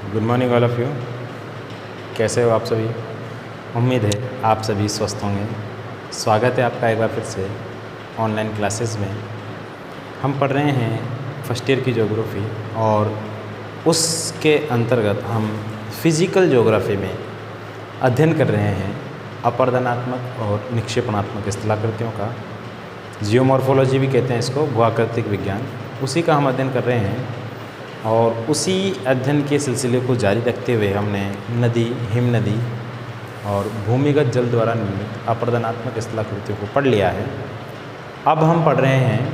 Good morning all of you. कैसे हो आप सभी? उम्मीद है आप सभी स्वस्थ होंगे। स्वागत है आपका एक बार फिर से ऑनलाइन क्लासेस में। हम पढ़ रहे हैं फर्स्ट ईयर की ज्योग्राफी और उसके अंतर्गत हम फिज़िकल ज्योग्राफी में अध्ययन कर रहे हैं अपरदनात्मक और निक्षेपणात्मक स्थलाकृतियों का। जियोमॉर्फोलॉजी भी कहते हैं इसको, भूआकृतिक विज्ञान। उसी का हम अध्ययन कर रहे हैं और उसी अध्ययन के सिलसिले को जारी रखते हुए हमने नदी, हिम नदी और भूमिगत जल द्वारा निर्मित अपरदनात्मक स्थलाकृतियों को पढ़ लिया है। अब हम पढ़ रहे हैं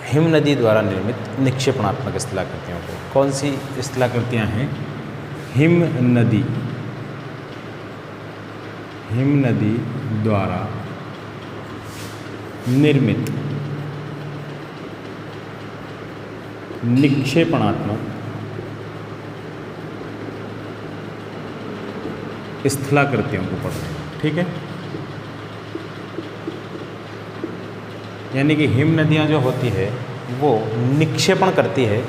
हिम नदी द्वारा निर्मित निक्षेपणात्मक स्थलाकृतियों को। कौन सी स्थलाकृतियाँ हैं? हिम नदी द्वारा निर्मित निक्षेपणात्मक स्थलाकृतियों को पढ़ रहे हैं। ठीक है, यानी कि हिम नदियाँ जो होती है वो निक्षेपण करती है।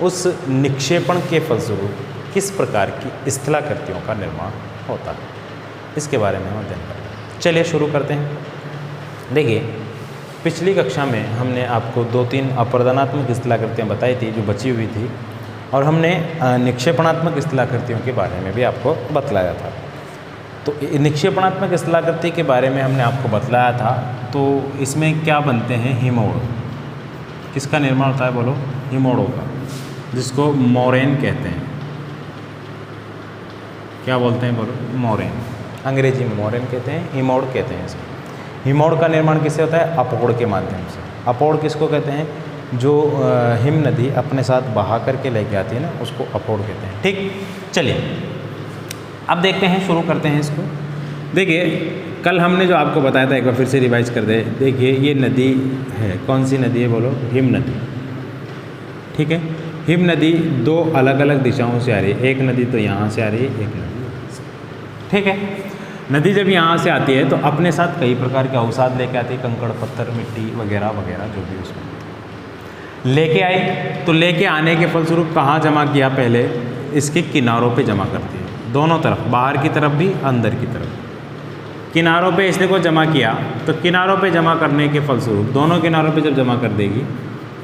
उस निक्षेपण के फलस्वरूप किस प्रकार की स्थलाकृतियों का निर्माण होता है, इसके बारे में हम अध्ययन करेंगे। चलिए शुरू करते हैं। देखिए, पिछली कक्षा में हमने आपको 2-3 अपरदनात्मक स्थलाकृतियाँ बताई थी जो बची हुई थी, और हमने निक्षेपणात्मक स्थलाकृतियों के बारे में भी आपको बतलाया था। तो निक्षेपणात्मक स्थलाकृति के बारे में हमने आपको बतलाया था। तो इसमें क्या बनते हैं? हिमोड़। किसका निर्माण होता है बोलो? हिमोड़ों का, जिसको मोरेन कहते हैं। क्या बोलते हैं बोलो? मोरेन। अंग्रेजी में मोरेन कहते हैं, हिमोड़ कहते हैं इसको। हिमोड़ का निर्माण किससे होता है? अपोड़ के माध्यम से। अपोड़ किसको कहते हैं? जो हिम नदी अपने साथ बहा करके लेके आती है ना, उसको अपोड़ कहते हैं। ठीक, चलिए अब देखते हैं, शुरू करते हैं इसको। देखिए, कल हमने जो आपको बताया था, एक बार फिर से रिवाइज कर दे। देखिए, ये नदी है, कौन सी नदी है बोलो? हिम नदी। ठीक है, हिम नदी 2 अलग अलग दिशाओं से आ रही है। एक नदी तो यहाँ से आ रही है, एक नदी यहाँ से। ठीक है, नदी जब यहाँ से आती है तो अपने साथ कई प्रकार के अवसाद लेके आती है, कंकड़, पत्थर, मिट्टी वगैरह वगैरह जो भी उसमें लेके आई। तो लेके आने के फलस्वरूप कहाँ जमा किया? पहले इसके किनारों पे जमा करती है, दोनों तरफ, बाहर की तरफ भी, अंदर की तरफ। किनारों पे इसने को जमा किया, तो किनारों पे जमा करने के फलस्वरूप, दोनों किनारों पे जब जमा कर देगी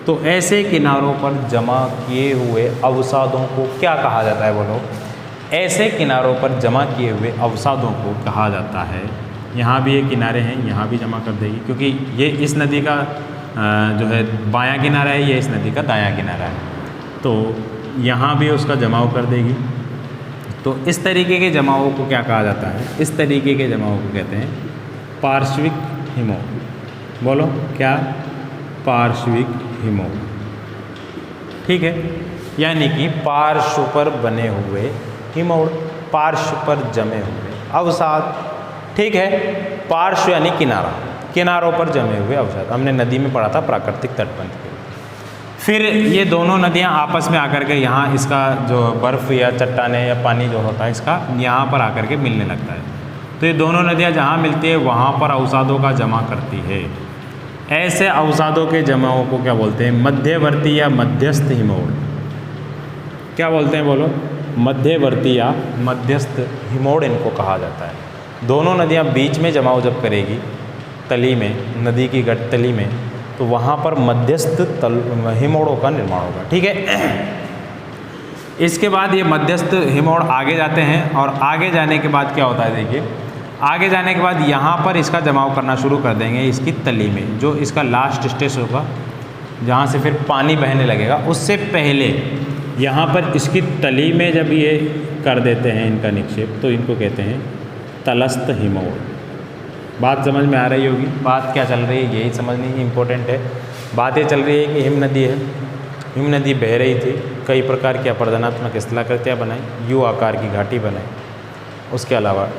तो ऐसे किनारों पर जमा किए हुए अवसादों को क्या कहा जाता है बोलो? ऐसे किनारों पर जमा किए हुए अवसादों को कहा जाता है। यहाँ भी ये किनारे हैं, यहाँ भी जमा कर देगी, क्योंकि ये इस नदी का जो है बायां किनारा है, ये इस नदी का दायां किनारा है। तो यहाँ भी उसका जमाव कर देगी। तो इस तरीके के जमावों को क्या कहा जाता है? इस तरीके के जमावों को कहते हैं पार्श्विक हिमोड़। बोलो क्या? पार्श्विक हिमोड़। ठीक है, यानी कि पार्श्व पर बने हुए हिमोड़, पार्श्व पर जमे हुए अवसाद। ठीक है, पार्श्व यानी किनारा, किनारों पर जमे हुए अवसाद। हमने नदी में पढ़ा था प्राकृतिक तटबंध के। फिर ये दोनों नदियां आपस में आकर के यहाँ इसका जो बर्फ़ या चट्टाने या पानी जो होता है इसका यहाँ पर आकर के मिलने लगता है। तो ये दोनों नदियाँ जहाँ मिलती है वहाँ पर अवसादों का जमा करती है। ऐसे अवसादों के जमाओं को क्या बोलते हैं? मध्यवर्ती या मध्यस्थ हिमोड़। क्या बोलते हैं बोलो? मध्यवर्ती या मध्यस्थ हिमोड़ इनको कहा जाता है। दोनों नदियाँ बीच में जमाव जब करेगी तली में, नदी की गट तली में, तो वहाँ पर मध्यस्थ हिमोड़ों का निर्माण होगा। ठीक है, इसके बाद ये मध्यस्थ हिमोड़ आगे जाते हैं, और आगे जाने के बाद क्या होता है? देखिए, आगे जाने के बाद यहाँ पर इसका जमाव करना शुरू कर देंगे इसकी तली में, जो इसका लास्ट स्टेज होगा, जहाँ से फिर पानी बहने लगेगा। उससे पहले यहाँ पर इसकी तली में जब ये कर देते हैं इनका निक्षेप, तो इनको कहते हैं तलस्थ हिमोड़। बात समझ में आ रही होगी? बात क्या चल रही है यही समझनी इम्पोर्टेंट है। बात ये चल रही है कि हिम नदी है, हिम नदी बह रही थी, कई प्रकार की अपरदनात्मक स्थलाकृतियाँ बनाई, यू आकार की घाटी बनाई। उसके अलावा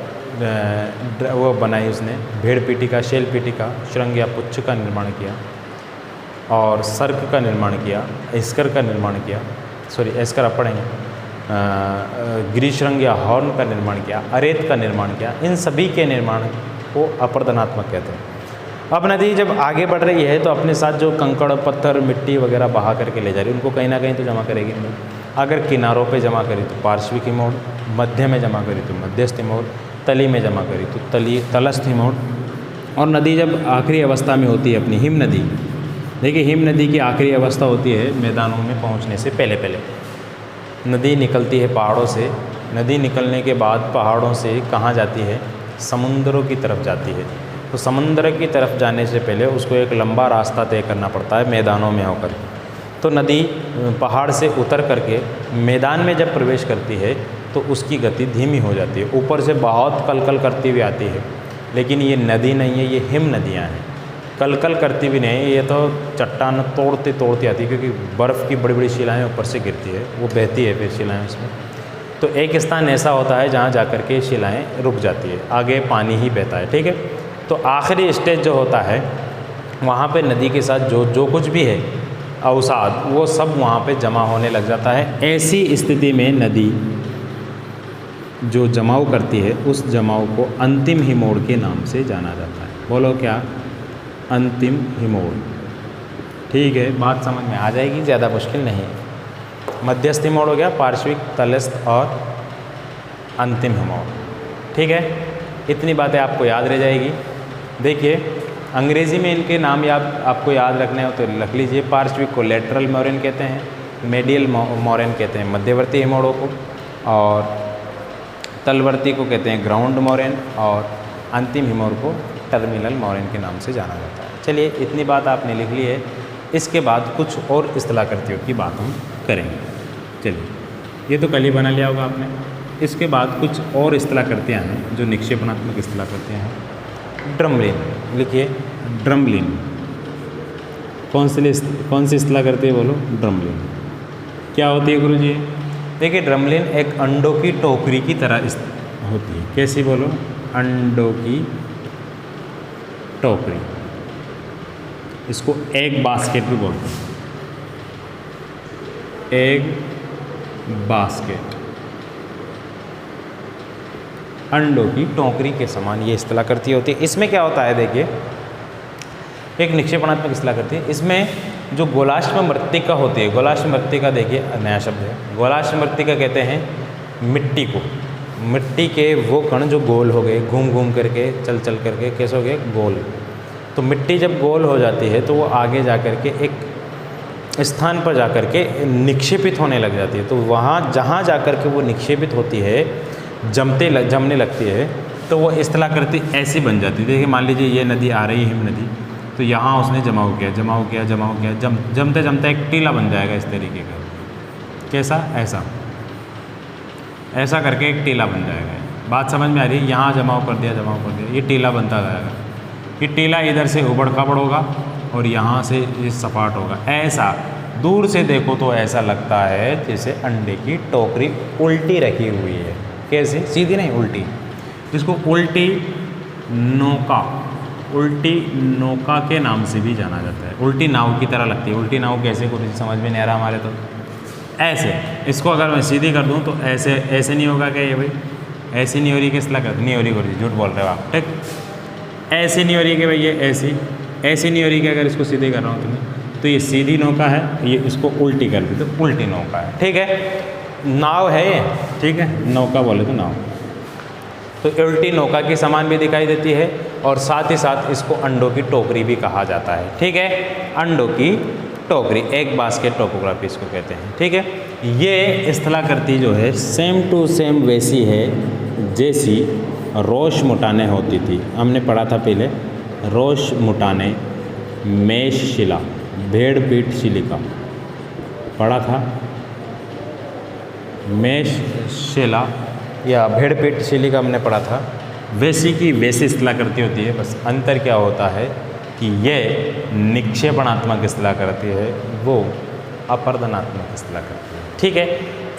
वो बनाई उसने भेड़ पीटिका, शैल पीटिका, श्रृंग या पुच्छ का निर्माण किया, और सर्क का निर्माण किया, एस्कर का निर्माण किया, एस्कर आप पढ़ेंगे, गिरिश्रृंग या हॉर्न का निर्माण किया, अरेत का निर्माण किया। इन सभी के निर्माण को अपरदनात्मक कहते हैं। अब नदी जब आगे बढ़ रही है तो अपने साथ जो कंकड़, पत्थर, मिट्टी वगैरह बहा करके ले जा रही है, उनको कहीं ना कहीं तो जमा करेगी नहीं। अगर किनारों पे जमा करी तो पार्श्विक हिमोड़, मध्य में जमा करी तो मध्यस्थ हिमोड़, तली में जमा करी तो तलस्थ हिमोड़। और नदी जब आखिरी अवस्था में होती है अपनी हिम नदी, देखिए हिम नदी की आखिरी अवस्था होती है मैदानों में पहुंचने से पहले पहले। नदी निकलती है पहाड़ों से, नदी निकलने के बाद पहाड़ों से कहाँ जाती है, समुद्रों की तरफ जाती है। तो समुद्र की तरफ जाने से पहले उसको एक लंबा रास्ता तय करना पड़ता है मैदानों में होकर। तो नदी पहाड़ से उतर करके मैदान में जब प्रवेश करती है तो उसकी गति धीमी हो जाती है, ऊपर से बहुत कलकल करती हुई आती है। लेकिन ये नदी नहीं है, ये हिम नदियाँ हैं। कलकल करती भी नहीं, ये तो चट्टान तोड़ते तोड़ती आती है, क्योंकि बर्फ़ की बड़ी बड़ी शिलाएँ ऊपर से गिरती है, वो बहती है फिर शिलाएँ उसमें। तो एक स्थान ऐसा होता है जहाँ जाकर के शिलाएँ रुक जाती है, आगे पानी ही बहता है। ठीक है, तो आखिरी स्टेज जो होता है वहाँ पे नदी के साथ जो कुछ भी है अवसाद, वो सब वहाँ पे जमा होने लग जाता है। ऐसी स्थिति में नदी जो जमाव करती है उस जमाव को अंतिम हिमोड़ के नाम से जाना जाता है। बोलो क्या, अंतिम हिमोड़। ठीक है, बात समझ में आ जाएगी, ज़्यादा मुश्किल नहीं है। मध्यस्थ हिमोड़ हो गया, पार्श्विक, तलस्थ और अंतिम हिमोड़। ठीक है, इतनी बातें आपको याद रह जाएगी। देखिए अंग्रेज़ी में इनके नाम आपको याद रखने हो तो रख लीजिए। पार्श्विक को लेटरल मोरेन कहते हैं, मेडियल मोरेन कहते हैं मध्यवर्ती हिमोड़ों को, और तलवर्ती को कहते हैं ग्राउंड मोरेन, और अंतिम हिमोड़ को टर्मिनल मोरेन के नाम से जाना जाता है। चलिए इतनी बात आपने लिख ली है, इसके बाद कुछ और इस्तिलाकृतियों की बात हम करेंगे। चलिए, ये तो कल ही बना लिया होगा आपने। इसके बाद कुछ और इस्तिलाकृतियाँ हैं जो निक्षेपणात्मक इस्तिलाकृतियाँ हैं। ड्रमलिन लिखिए, ड्रमलिन कौन सी इस्तिलाकृति है बोलो, ड्रमलिन क्या होती है गुरुजी? देखिए ड्रमलिन एक अंडों की टोकरी की तरह होती है। कैसी बोलो, अंडों की टोकरी। इसको एग बास्केट भी बोलते हैं, एग बास्केट। अंडों की टोकरी के समान ये इस्तिलाकृति होती है। इसमें क्या होता है, देखिए एक निक्षेपणात्मक इस्तिलाकृति है। इसमें जो गोलाश्म मृत्तिका होती है, गोलाश्म मृत्तिका देखिए नया शब्द है, गोलाश्म मृत्तिका कहते हैं मिट्टी को। मिट्टी के वो कण जो गोल हो गए, घूम घूम करके चल चल करके कैसे हो गए, गोल। तो मिट्टी जब गोल हो जाती है तो वो आगे जा कर के एक स्थान पर जा कर के निक्षेपित होने लग जाती है। तो वहाँ जहाँ जा कर के वो निक्षेपित होती है, जमने लगती है, तो वो इस्तिलाकृति ऐसी बन जाती है। देखिए मान लीजिए ये नदी आ रही है, हिम नदी, तो यहाँ उसने जमाव किया, जमते जमते एक टीला बन जाएगा इस तरीके का। कैसा, ऐसा करके एक टीला बन जाएगा। बात समझ में आ रही है? यहाँ जमाव कर दिया, ये टीला बनता जाएगा। ये टीला इधर से उबड़ खाबड़ होगा और यहाँ से ये सपाट होगा। ऐसा दूर से देखो तो ऐसा लगता है जैसे अंडे की टोकरी उल्टी रखी हुई है। कैसे, सीधी नहीं, उल्टी। इसको उल्टी नौका के नाम से भी जाना जाता है। उल्टी नाव की तरह लगती है। उल्टी नाव कैसे, कुछ समझ में नहीं आ रहा हमारे तो। ऐसे इसको अगर मैं सीधी कर दूं तो ऐसे नहीं होगा क्या ये भाई? ऐसी नहीं हो रही, किस लगा नहीं हो रही, गुरुजी झूठ बोल रहे हो आप। ठीक, ऐसी नहीं हो रही कि भाई ये ऐसी नहीं हो रही कि अगर इसको सीधी कर रहा हूँ तुम्हें, तो ये सीधी नौका है, ये इसको उल्टी कर दी तो उल्टी नौका है। ठीक है, नाव है ये, ठीक है, नौका बोले तो नाव। तो उल्टी नौका के समान भी दिखाई देती है, और साथ ही साथ इसको अंडों की टोकरी भी कहा जाता है। ठीक है, अंडों की टोकरी, एग बास्केट टोपोग्राफी इसको कहते हैं। ठीक है, ये इस्तिलाकृति जो है सेम टू सेम वैसी है जैसी रोश मुटाने होती थी। हमने पढ़ा था पहले, रोश मुटाने, मेष शिला, भेड़ पीठ शिलिका पढ़ा था। मेष शिला या भेड़ पीठ शिलिका हमने पढ़ा था। वैसी की वैसी इस्तिलाकृति होती है, बस अंतर क्या होता है कि ये निक्षेपणात्मक इस्तिलाकृति है, वो अपर्दनात्मक इस्तिलाकृति है। ठीक है,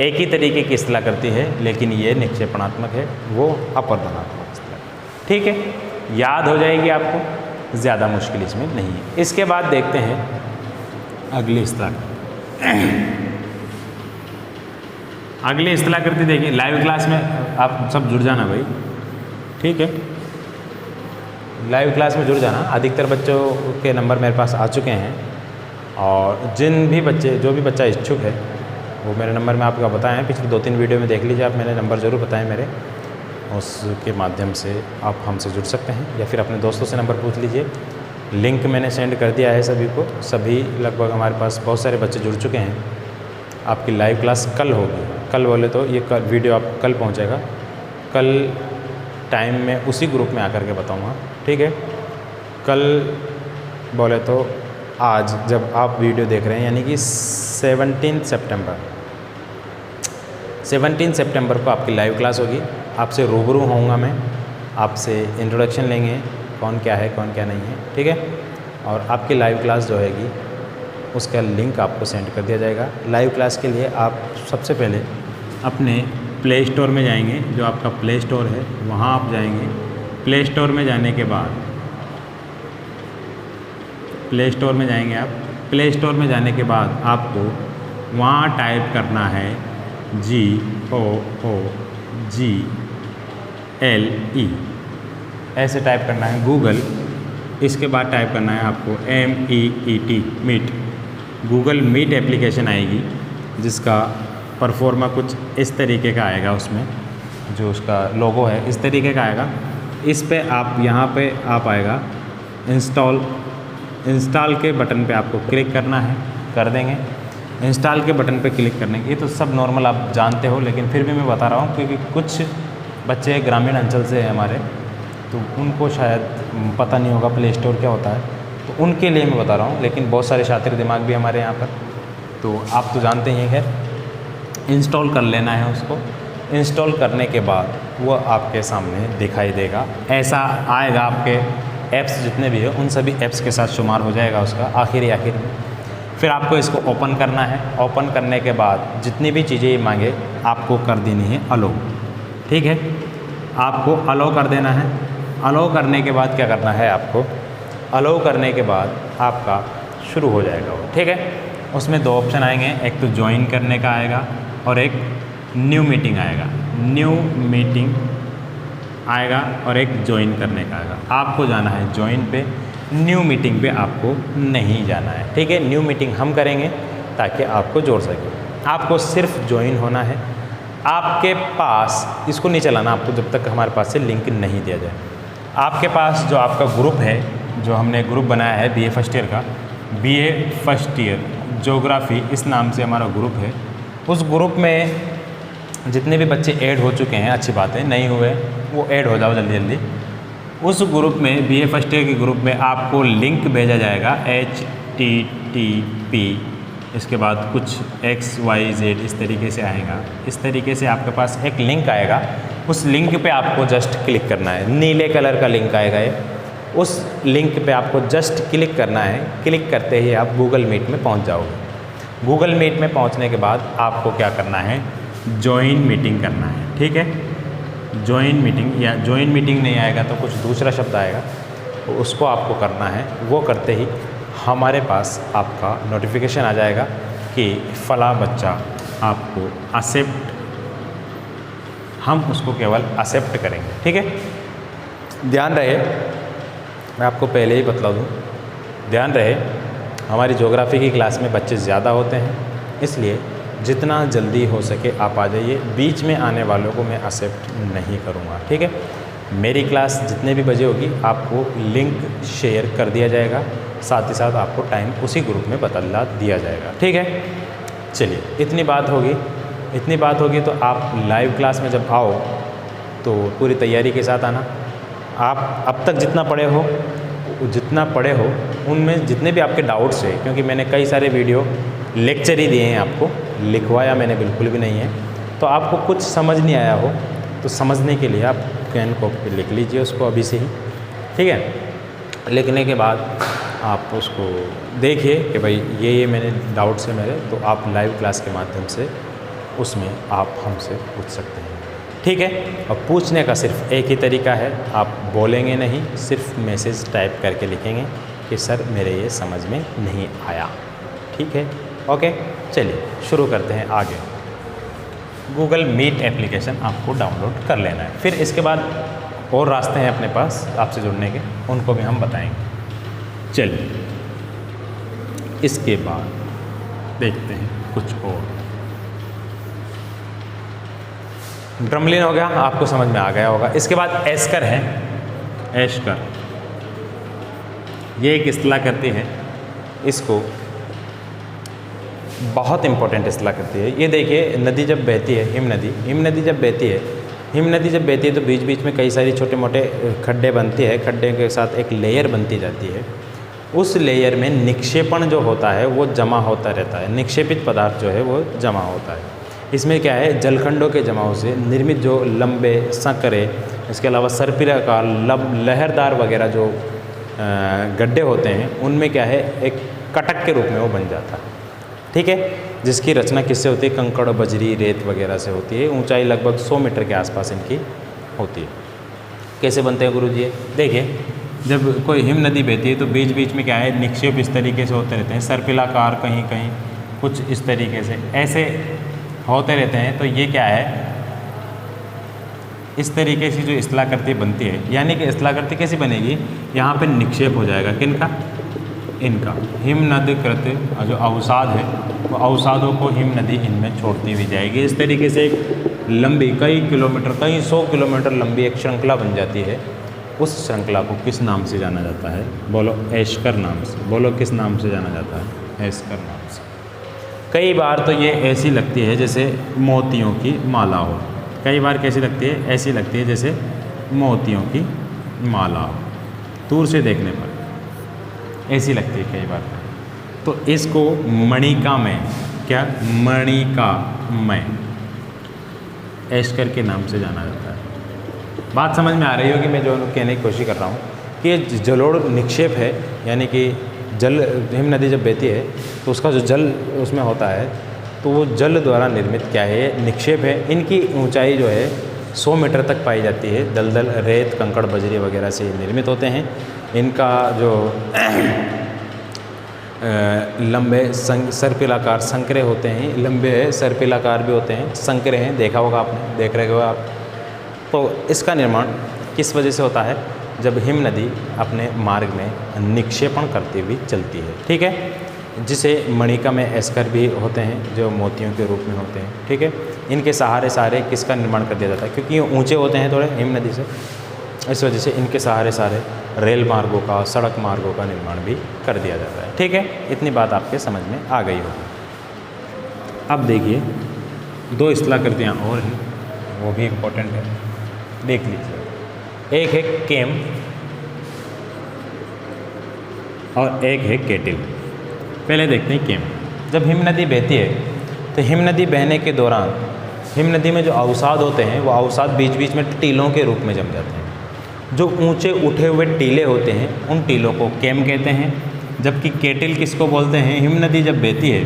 एक ही तरीके की इस्तिलाकृति है, लेकिन ये निक्षेपणात्मक है, वो अपर्दनात्मक इस्तिलाकृति। ठीक है, याद हो जाएगी आपको, ज़्यादा मुश्किल इसमें नहीं है। इसके बाद देखते हैं अगली इस्तिलाकृति। अगली इस्तिलाकृति देखिए, लाइव क्लास में आप सब जुड़ जाना भाई। ठीक है, लाइव क्लास में जुड़ जाना। अधिकतर बच्चों के नंबर मेरे पास आ चुके हैं, और जो भी बच्चा इच्छुक है वो मेरे नंबर में आपका बताए हैं, पिछले 2-3 वीडियो में देख लीजिए आप, मैंने नंबर ज़रूर बताए मेरे, उसके माध्यम से आप हमसे जुड़ सकते हैं या फिर अपने दोस्तों से नंबर पूछ लीजिए। लिंक मैंने सेंड कर दिया है सभी को, सभी लगभग हमारे पास बहुत सारे बच्चे जुड़ चुके हैं। आपकी लाइव क्लास कल होगी, कल बोले तो ये कल वीडियो आप कल पहुंचेगा, कल टाइम में उसी ग्रुप में आकर के बताऊंगा, ठीक है। कल बोले तो आज जब आप वीडियो देख रहे हैं यानी कि 17 सितंबर को आपकी लाइव क्लास होगी। आपसे रूबरू होऊंगा मैं, आपसे इंट्रोडक्शन लेंगे कौन क्या है कौन क्या नहीं है, ठीक है। और आपकी लाइव क्लास जो हैगी उसका लिंक आपको सेंड कर दिया जाएगा। लाइव क्लास के लिए आप सबसे पहले अपने प्ले स्टोर में जाएंगे, जो आपका प्ले स्टोर है वहाँ आप जाएंगे। प्ले स्टोर में जाने के बाद प्ले स्टोर में जाएंगे आप, प्ले स्टोर में जाने के बाद आपको वहाँ टाइप करना है GOOGLE, ऐसे टाइप करना है गूगल। इसके बाद टाइप करना है आपको MEET, meet. Google Meet application आएगी जिसका परफॉर्मा कुछ इस तरीके का आएगा, उसमें जो उसका लोगो है इस तरीके का आएगा। इस पे आप यहाँ पे आप आएगा इंस्टॉल के बटन पे आपको क्लिक करना है, कर देंगे। इंस्टॉल के बटन पे क्लिक करने के, ये तो सब नॉर्मल आप जानते हो, लेकिन फिर भी मैं बता रहा हूँ क्योंकि कुछ बच्चे ग्रामीण अंचल से हैं हमारे, तो उनको शायद पता नहीं होगा प्ले स्टोर क्या होता है, तो उनके लिए मैं बता रहा हूँ। लेकिन बहुत सारे शातिर दिमाग भी हमारे यहाँ पर, तो आप तो जानते ही हैं। खैर इंस्टॉल कर लेना है उसको। इंस्टॉल करने के बाद वो आपके सामने दिखाई देगा, ऐसा आएगा। आपके ऐप्स जितने भी हैं उन सभी ऐप्स के साथ शुमार हो जाएगा उसका आखिर में। फिर आपको इसको ओपन करना है। ओपन करने के बाद जितनी भी चीज़ें ये मांगे आपको कर देनी है अलो, ठीक है। आपको अलो कर देना है। अलो करने के बाद क्या करना है आपको, अलो करने के बाद आपका शुरू हो जाएगा वो, ठीक है। उसमें 2 ऑप्शन आएंगे, एक तो ज्वाइन करने का आएगा और एक न्यू मीटिंग आएगा। न्यू मीटिंग आएगा और एक ज्वाइन करने का आएगा। आपको जाना है ज्वाइन पे, न्यू मीटिंग पे आपको नहीं जाना है, ठीक है। न्यू मीटिंग हम करेंगे ताकि आपको जोड़ सकें। आपको सिर्फ ज्वाइन होना है। आपके पास इसको नहीं चलाना आपको जब तक हमारे पास से लिंक नहीं दिया जाए। आपके पास जो आपका ग्रुप है, जो हमने ग्रुप बनाया है BA फर्स्ट ईयर का, BA फर्स्ट ईयर ज्योग्राफी इस नाम से हमारा ग्रुप है। उस ग्रुप में जितने भी बच्चे ऐड हो चुके हैं, अच्छी बात है, नहीं हुए वो ऐड हो जाओ जल्दी जल्दी। उस ग्रुप में BA फर्स्ट ईयर के ग्रुप में आपको लिंक भेजा जाएगा HTTP, इसके बाद कुछ XYZ इस तरीके से आएगा। इस तरीके से आपके पास एक लिंक आएगा। उस लिंक पे आपको जस्ट क्लिक करना है। नीले कलर का लिंक आएगा ये, उस लिंक पे आपको जस्ट क्लिक करना है। क्लिक करते ही आप गूगल मीट में पहुंच जाओगे। गूगल मीट में पहुंचने के बाद आपको क्या करना है, ज्वाइन मीटिंग करना है, ठीक है। ज्वाइन मीटिंग या ज्वाइन मीटिंग नहीं आएगा तो कुछ दूसरा शब्द आएगा, तो उसको आपको करना है। वो करते ही हमारे पास आपका नोटिफिकेशन आ जाएगा कि फ़ला बच्चा आपको एक्सेप्ट, हम उसको केवल एक्सेप्ट करेंगे, ठीक है। ध्यान रहे, मैं आपको पहले ही बतला दूँ, ध्यान रहे हमारी ज्योग्राफी की क्लास में बच्चे ज़्यादा होते हैं, इसलिए जितना जल्दी हो सके आप आ जाइए। बीच में आने वालों को मैं एक्सेप्ट नहीं करूँगा, ठीक है। मेरी क्लास जितने भी बजे होगी आपको लिंक शेयर कर दिया जाएगा, साथ ही साथ आपको टाइम उसी ग्रुप में बदला दिया जाएगा, ठीक है। चलिए इतनी बात होगी तो आप लाइव क्लास में जब आओ तो पूरी तैयारी के साथ आना। आप अब तक जितना पढ़े हो उनमें जितने भी आपके डाउट्स हैं, क्योंकि मैंने कई सारे वीडियो लेक्चर ही दिए हैं आपको, लिखवाया मैंने बिल्कुल भी नहीं है। तो आपको कुछ समझ नहीं आया हो तो समझने के लिए आप पेन कॉपी पे लिख लीजिए उसको अभी से ही, ठीक है। लिखने के बाद आप उसको देखिए कि भाई ये मैंने डाउट्स है मेरे, तो आप लाइव क्लास के माध्यम से उसमें आप हमसे पूछ सकते हैं, ठीक है। और पूछने का सिर्फ एक ही तरीका है, आप बोलेंगे नहीं, सिर्फ मैसेज टाइप करके लिखेंगे कि सर मेरे ये समझ में नहीं आया, ठीक है। ओके, चलिए शुरू करते हैं आगे। गूगल मीट एप्लीकेशन आपको डाउनलोड कर लेना है। फिर इसके बाद और रास्ते हैं अपने पास आपसे जुड़ने के, उनको भी हम बताएंगे। चलिए इसके बाद देखते हैं कुछ और। ड्रमलिन हो गया, आपको समझ में आ गया होगा। इसके बाद एस्कर है, एस्कर, ये एक इस्तिलाह करती है, इसको बहुत इंपॉर्टेंट इस्तिलाह करती है। ये देखिए नदी जब बहती है, हिम नदी जब बहती है, हिम नदी जब बहती है तो बीच बीच में कई सारी छोटे मोटे खड्डे बनते हैं, खड्डे के साथ एक लेयर बनती जाती है। उस लेयर में निक्षेपण जो होता है वो जमा होता रहता है, निक्षेपित पदार्थ जो है वो जमा होता है। इसमें क्या है, जलखंडों के जमाव से निर्मित जो लंबे संकरे, इसके अलावा सर्पिलाकार लहरदार वगैरह जो गड्ढे होते हैं, उनमें क्या है, एक कटक के रूप में वो बन जाता है। ठीक है, जिसकी रचना किससे होती है, कंकड़, बजरी, रेत वगैरह से होती है। ऊंचाई लगभग 100 मीटर के आसपास इनकी होती है। कैसे बनते हैं गुरु जी? देखिए, जब कोई हिम नदी बहती है तो बीच बीच में क्या है, निक्षेप इस तरीके से होते रहते हैं, सर्पिलाकार कहीं कहीं कुछ इस तरीके से ऐसे होते रहते हैं। तो ये क्या है, इस तरीके से जो इस्तिलाकृति बनती है, यानी कि इस्तिलाकृति कैसी बनेगी, यहाँ पे निक्षेप हो जाएगा किनका, इनका हिम नदी कृत जो अवसाद है वो अवसादों को हिम नदी इनमें छोड़ती हुई जाएगी। इस तरीके से एक लंबी कई किलोमीटर, कई 100 किलोमीटर लंबी एक श्रृंखला बन जाती है। उस श्रृंखला को किस नाम से जाना जाता है? बोलो, एस्कर नाम से। बोलो, किस नाम से जाना जाता है? एस्कर नाम से। कई बार तो ये ऐसी लगती है जैसे मोतियों की माला हो, कई बार कैसी लगती है, ऐसी लगती है जैसे मोतियों की माला हो, दूर से देखने पर ऐसी लगती है कई बार। तो इसको मणिका में, क्या, मणिका में एस्कर के नाम से जाना जाता है। बात समझ में आ रही होगी मैं जो कहने की कोशिश कर रहा हूँ कि ये जलोढ़ निक्षेप है, यानी कि जल, हिम नदी जब बहती है तो उसका जो जल उसमें होता है, तो वो जल द्वारा निर्मित क्या है, निक्षेप है। इनकी ऊंचाई जो है 100 मीटर तक पाई जाती है। दलदल, रेत, कंकड़, बजरी वगैरह से निर्मित होते हैं। इनका जो लंबे सर्पिलाकार संकरे होते हैं, लंबे सर्पिलाकार भी होते हैं, संकरे हैं, देखा होगा आपने, देख रहे हो आप। तो इसका निर्माण किस वजह से होता है, जब हिम नदी अपने मार्ग में निक्षेपण करती हुई चलती है। ठीक है, जिसे मणिका में एस्कर भी होते हैं जो मोतियों के रूप में होते हैं। ठीक है, इनके सहारे सहारे किसका निर्माण कर दिया जाता है, क्योंकि ये ऊंचे होते हैं थोड़े हिम नदी से, इस वजह से इनके सहारे सहारे रेल मार्गों का, सड़क मार्गों का निर्माण भी कर दिया जाता है। ठीक है, इतनी बात आपके समझ में आ गई होगी। अब देखिए, 2 इस्तिलाकृतियाँ और हैं, वो भी इम्पोर्टेंट है, देख लीजिए। एक है केम और एक है केटिल। पहले देखते हैं केम। जब हिम नदी बहती है तो हिम नदी बहने के दौरान हिम नदी में जो अवसाद होते हैं वो अवसाद बीच बीच में टीलों के रूप में जम जाते हैं। जो ऊंचे उठे हुए टीले होते हैं उन टीलों को केम कहते हैं। जबकि केटिल किसको बोलते हैं? हिम नदी जब बहती है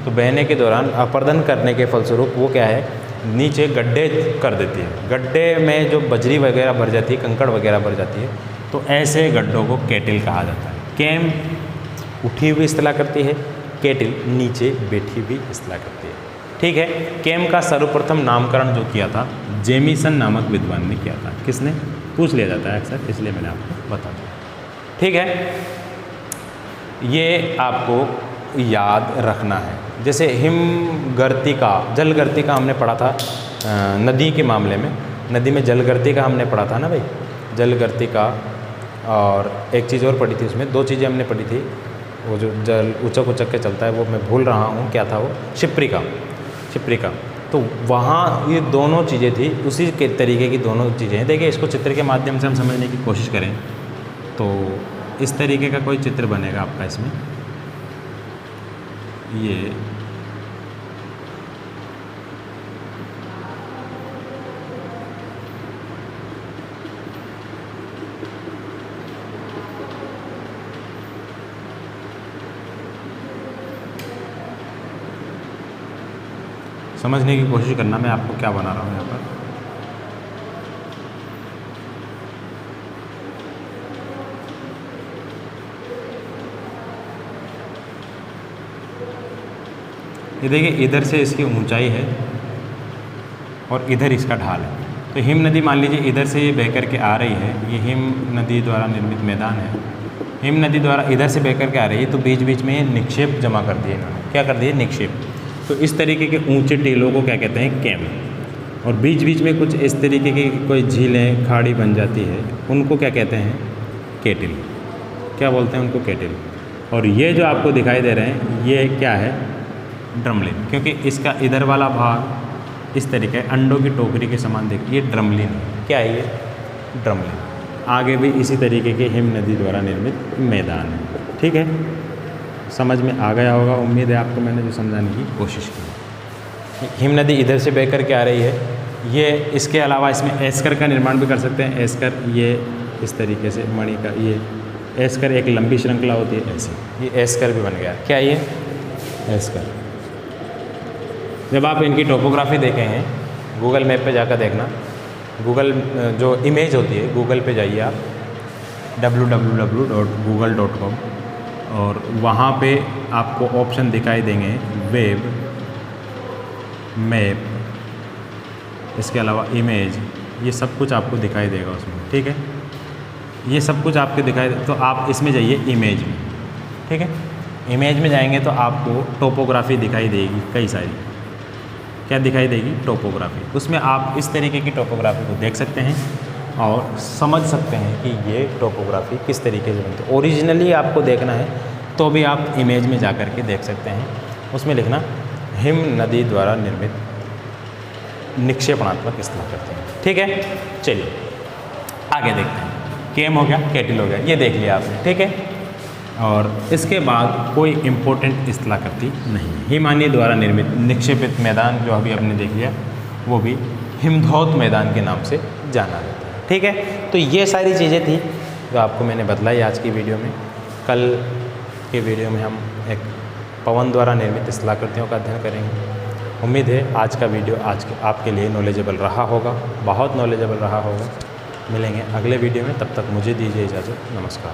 तो बहने के दौरान अपर्दन करने के फलस्वरूप वो क्या है, नीचे गड्ढे कर देती है। गड्ढे में जो बजरी वगैरह भर जाती है, कंकड़ वगैरह भर जाती है, तो ऐसे गड्ढों को केटिल कहा जाता है। केम उठी हुई इस्तिलाह करती है, केटिल नीचे बैठी हुई इस्तिलाह करती है। ठीक है, केम का सर्वप्रथम नामकरण जो किया था जेमिसन नामक विद्वान ने किया था। किसने? पूछ लिया जाता है अक्सर, इसलिए मैंने आपको बता दिया। ठीक है, ये आपको याद रखना है। जैसे हिमगर्तिका, जलगर्तिका हमने पढ़ा था नदी के मामले में, नदी में जलगर्तिका हमने पढ़ा था ना भाई, जलगर्तिका। और एक चीज़ और पढ़ी थी, उसमें 2 चीज़ें हमने पढ़ी थी, वो जो जल उचक उचक के चलता है, वो मैं भूल रहा हूँ क्या था वो, क्षिप्रिका। क्षिप्रिका, तो वहाँ ये दोनों चीज़ें थी, उसी के तरीके की दोनों चीज़ें हैं। देखिए, इसको चित्र के माध्यम से हम समझने की कोशिश करें तो इस तरीके का कोई चित्र बनेगा आपका। इसमें ये समझने की कोशिश करना मैं आपको क्या बना रहा हूँ यहाँ पर। ये देखिए, इधर से इसकी ऊंचाई है और इधर इसका ढाल है। तो हिम नदी मान लीजिए इधर से ये बह करके आ रही है, ये हिम नदी द्वारा निर्मित मैदान है। हिम नदी द्वारा इधर से बह करके आ रही है, तो बीच बीच में निक्षेप जमा कर दिए इन्होंने। क्या कर दिए? निक्षेप। तो इस तरीके के ऊंचे टीलों को क्या कहते हैं? केम। और बीच बीच में कुछ इस तरीके की कोई झीलें खाड़ी बन जाती है, उनको क्या कहते हैं? केटिल। क्या बोलते हैं उनको? केटिल। और ये जो आपको दिखाई दे रहे हैं ये क्या है? ड्रमलिन, क्योंकि इसका इधर वाला भाग इस तरीके अंडों की टोकरी के समान देखिए, ये ड्रमलिन है। क्या है ये? ड्रमलिन। आगे भी इसी तरीके के हिम नदी द्वारा निर्मित मैदान है। ठीक है, समझ में आ गया होगा, उम्मीद है आपको मैंने जो समझाने की कोशिश की। हिम नदी इधर से बहकर के आ रही है, ये इसके अलावा इसमें एस्कर का निर्माण भी कर सकते हैं। एस्कर ये इस तरीके से मणि का, ये एस्कर एक लंबी श्रृंखला होती है ऐसे, ये एस्कर भी बन गया। क्या ये? एस्कर। जब आप इनकी टोपोग्राफी देखे हैं गूगल मैप पे जाकर देखना, गूगल जो इमेज होती है, गूगल पे जाइए आप www.google.com और वहाँ पे आपको ऑप्शन दिखाई देंगे वेब, मैप, इसके अलावा इमेज, ये सब कुछ आपको दिखाई देगा उसमें। ठीक है, ये सब कुछ आपको दिखाई दे, तो आप इसमें जाइए इमेज में। ठीक है, इमेज में जाएंगे तो आपको टोपोग्राफी दिखाई देगी कई सारी। क्या दिखाई देगी? टोपोग्राफी। उसमें आप इस तरीके की टोपोग्राफी को देख सकते हैं और समझ सकते हैं कि ये टोपोग्राफी किस तरीके से बनती है। ओरिजिनली आपको देखना है तो भी आप इमेज में जा कर के देख सकते हैं। उसमें लिखना हिम नदी द्वारा निर्मित निक्षेपणात्मक स्थलाकृति हैं। ठीक है, चलिए आगे देखते हैं। केम हो गया, केटिल हो गया, ये देख लिया आपने। ठीक है, और इसके बाद कोई इम्पोर्टेंट स्थलाकृति नहीं है। हिमानी द्वारा निर्मित निक्षेपित मैदान जो अभी आपने देख लिया, वो भी हिमधौत मैदान के नाम से जाना जाता है। ठीक है, तो ये सारी चीज़ें थी जो आपको मैंने बतलाई आज की वीडियो में। कल के वीडियो में हम एक पवन द्वारा निर्मित स्थलाकृतियों का अध्ययन करेंगे। उम्मीद है आज का वीडियो आपके लिए नॉलेजेबल रहा होगा, बहुत नॉलेजेबल रहा होगा। मिलेंगे अगले वीडियो में, तब तक मुझे दीजिए इजाज़त। नमस्कार।